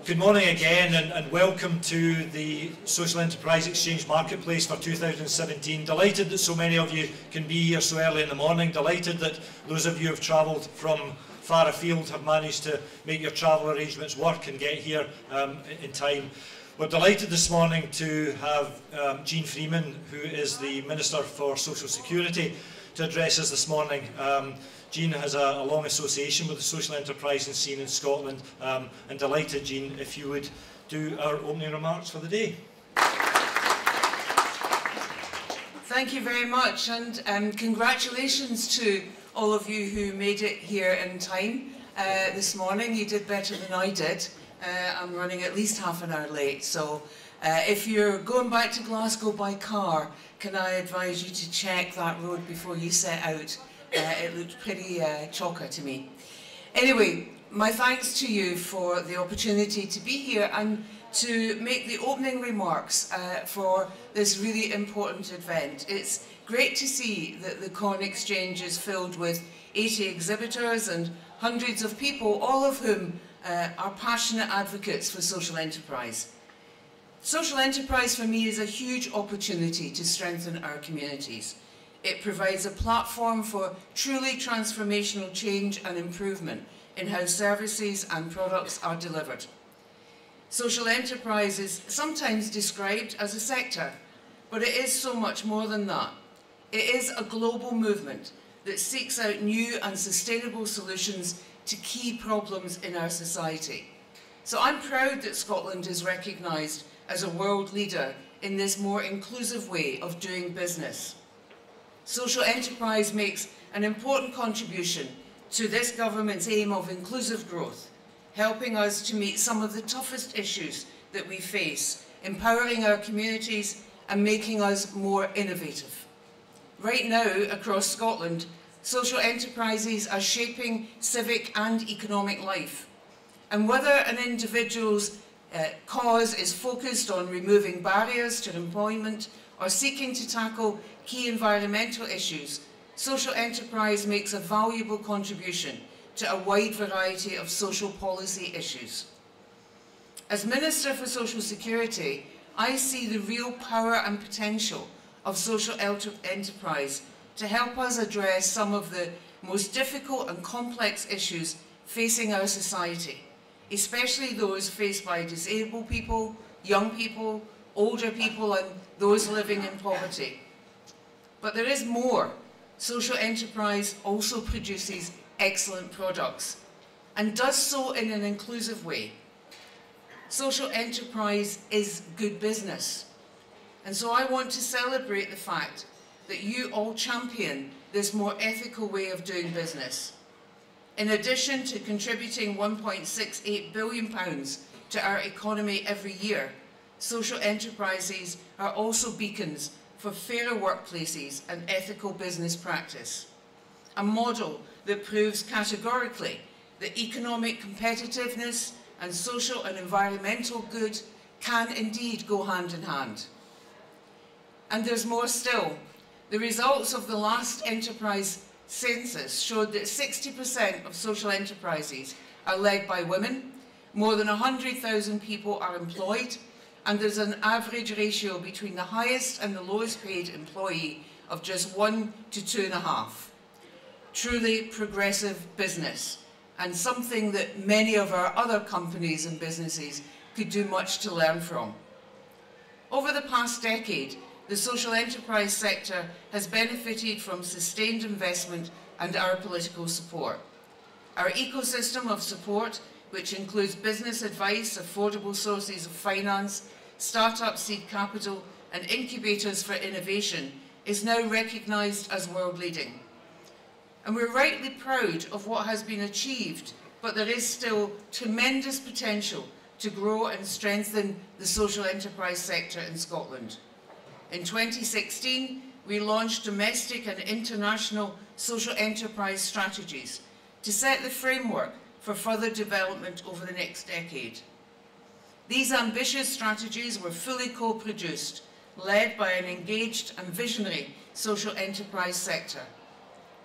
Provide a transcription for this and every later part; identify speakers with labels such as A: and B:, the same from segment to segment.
A: Good morning again, and welcome to the Social Enterprise Exchange Marketplace for 2017. Delighted that so many of you can be here so early in the morning. Delighted that those of you who have travelled from far afield have managed to make your travel arrangements work and get here in time. We're delighted this morning to have Jean Freeman, who is the Minister for Social Security, to address us this morning. Jean has a long association with the social enterprise scene in Scotland, and delighted, Jean, if you would do our opening remarks for the day.
B: Thank you very much, and congratulations to all of you who made it here in time this morning. You did better than I did. I'm running at least half an hour late, so if you're going back to Glasgow by car, can I advise you to check that road before you set out? It looked pretty chocker to me. Anyway, my thanks to you for the opportunity to be here and to make the opening remarks for this really important event. It's great to see that the Corn Exchange is filled with 80 exhibitors and hundreds of people, all of whom are passionate advocates for social enterprise. Social enterprise for me is a huge opportunity to strengthen our communities. It provides a platform for truly transformational change and improvement in how services and products are delivered. Social enterprise is sometimes described as a sector, but it is so much more than that. It is a global movement that seeks out new and sustainable solutions to key problems in our society. So I'm proud that Scotland is recognised as a world leader in this more inclusive way of doing business. Social enterprise makes an important contribution to this government's aim of inclusive growth, helping us to meet some of the toughest issues that we face, empowering our communities and making us more innovative. Right now, across Scotland, social enterprises are shaping civic and economic life. And whether an individual's cause is focused on removing barriers to employment or seeking to tackle key environmental issues, social enterprise makes a valuable contribution to a wide variety of social policy issues. As Minister for Social Security, I see the real power and potential of social enterprise to help us address some of the most difficult and complex issues facing our society, especially those faced by disabled people, young people, older people, and those living in poverty. But there is more. Social enterprise also produces excellent products and does so in an inclusive way. Social enterprise is good business. And so I want to celebrate the fact that you all champion this more ethical way of doing business. In addition to contributing £1.68 billion to our economy every year, social enterprises are also beacons for fairer workplaces and ethical business practice, a model that proves categorically that economic competitiveness and social and environmental good can indeed go hand in hand. And there's more still. The results of the last enterprise census showed that 60% of social enterprises are led by women, more than 100,000 people are employed, and there's an average ratio between the highest and the lowest paid employee of just 1 to 2.5. Truly progressive business, and something that many of our other companies and businesses could do much to learn from. Over the past decade, the social enterprise sector has benefited from sustained investment and our political support. Our ecosystem of support, which includes business advice, affordable sources of finance, startup seed capital, and incubators for innovation, is now recognised as world-leading. And we're rightly proud of what has been achieved, but there is still tremendous potential to grow and strengthen the social enterprise sector in Scotland. In 2016, we launched domestic and international social enterprise strategies to set the framework for further development over the next decade. These ambitious strategies were fully co-produced, led by an engaged and visionary social enterprise sector.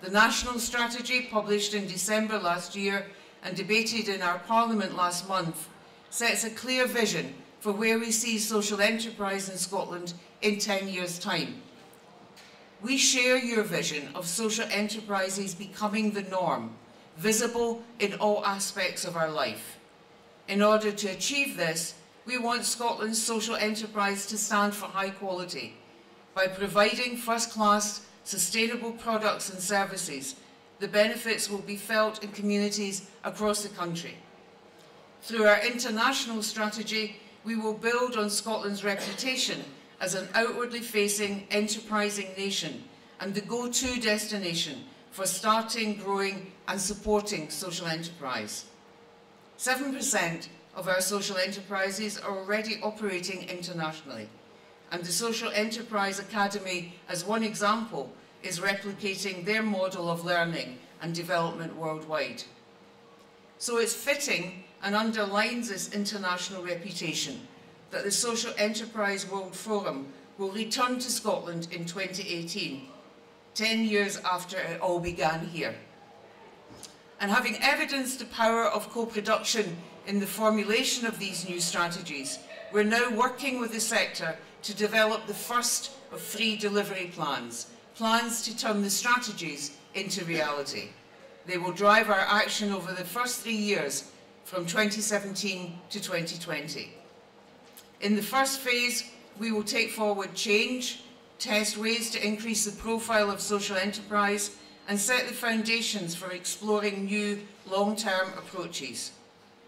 B: The national strategy, published in December last year and debated in our Parliament last month, sets a clear vision for where we see social enterprise in Scotland in 10 years' time. We share your vision of social enterprises becoming the norm, visible in all aspects of our life. In order to achieve this, we want Scotland's social enterprise to stand for high quality by providing first-class, sustainable products and services. The benefits will be felt in communities across the country. Through our international strategy, we will build on Scotland's reputation as an outwardly facing, enterprising nation and the go-to destination for starting, growing and supporting social enterprise. 7% of our social enterprises are already operating internationally, and the Social Enterprise Academy, as one example, is replicating their model of learning and development worldwide. So it's fitting and underlines this international reputation that the Social Enterprise World Forum will return to Scotland in 2018, 10 years after it all began here. And having evidenced the power of co-production in the formulation of these new strategies, we're now working with the sector to develop the first of 3 delivery plans to turn the strategies into reality. They will drive our action over the first 3 years, from 2017 to 2020. In the first phase, we will take forward change, test ways to increase the profile of social enterprise, and set the foundations for exploring new long-term approaches.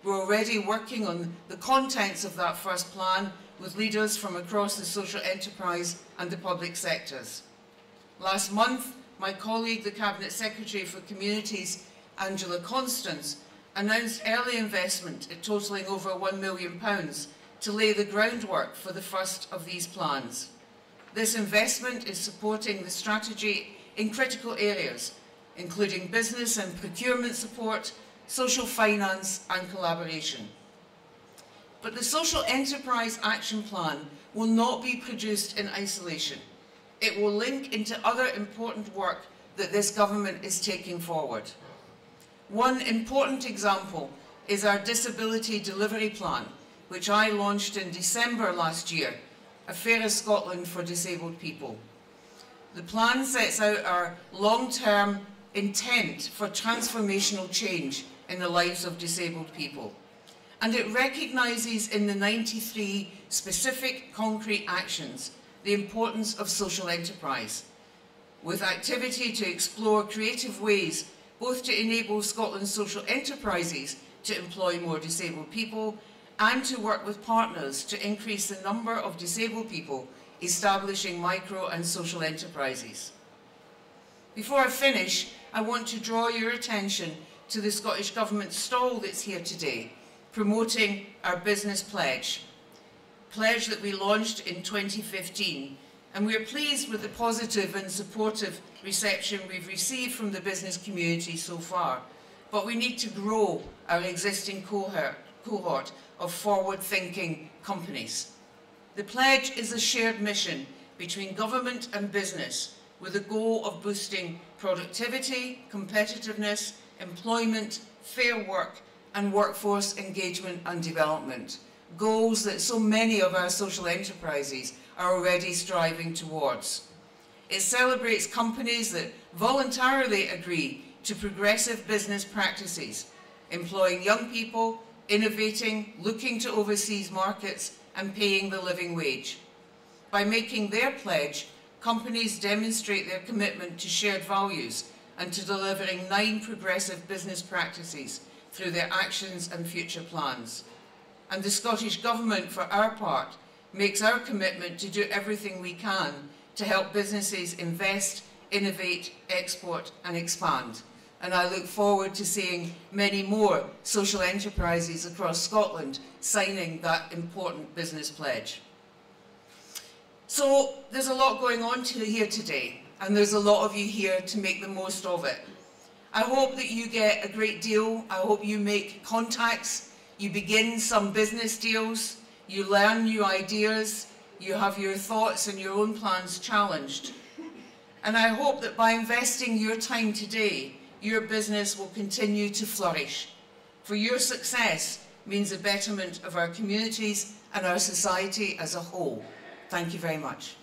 B: We're already working on the contents of that first plan with leaders from across the social enterprise and the public sectors. Last month, my colleague, the Cabinet Secretary for Communities, Angela Constance, announced early investment totalling over £1 million to lay the groundwork for the first of these plans. This investment is supporting the strategy in critical areas, including business and procurement support, social finance and collaboration. But the Social Enterprise Action Plan will not be produced in isolation. It will link into other important work that this government is taking forward. One important example is our Disability Delivery Plan, which I launched in December last year, A Fairer Scotland for Disabled People. The plan sets out our long-term intent for transformational change in the lives of disabled people. And it recognises in the 93 specific concrete actions the importance of social enterprise, with activity to explore creative ways both to enable Scotland's social enterprises to employ more disabled people and to work with partners to increase the number of disabled people establishing micro and social enterprises. Before I finish, I want to draw your attention to the Scottish Government stall that's here today, promoting our business pledge that we launched in 2015. And we're pleased with the positive and supportive reception we've received from the business community so far. But we need to grow our existing cohort of forward-thinking companies. The pledge is a shared mission between government and business with the goal of boosting productivity, competitiveness, employment, fair work and workforce engagement and development. Goals that so many of our social enterprises are already striving towards. It celebrates companies that voluntarily agree to progressive business practices, employing young people, innovating, looking to overseas markets and paying the living wage. By making their pledge, companies demonstrate their commitment to shared values and to delivering 9 progressive business practices through their actions and future plans. And the Scottish Government, for our part, makes our commitment to do everything we can to help businesses invest, innovate, export and expand. And I look forward to seeing many more social enterprises across Scotland signing that important business pledge. So there's a lot going on here today, and there's a lot of you here to make the most of it. I hope that you get a great deal. I hope you make contacts, you begin some business deals, you learn new ideas, you have your thoughts and your own plans challenged. And I hope that by investing your time today, your business will continue to flourish. For your success, means the betterment of our communities and our society as a whole. Thank you very much.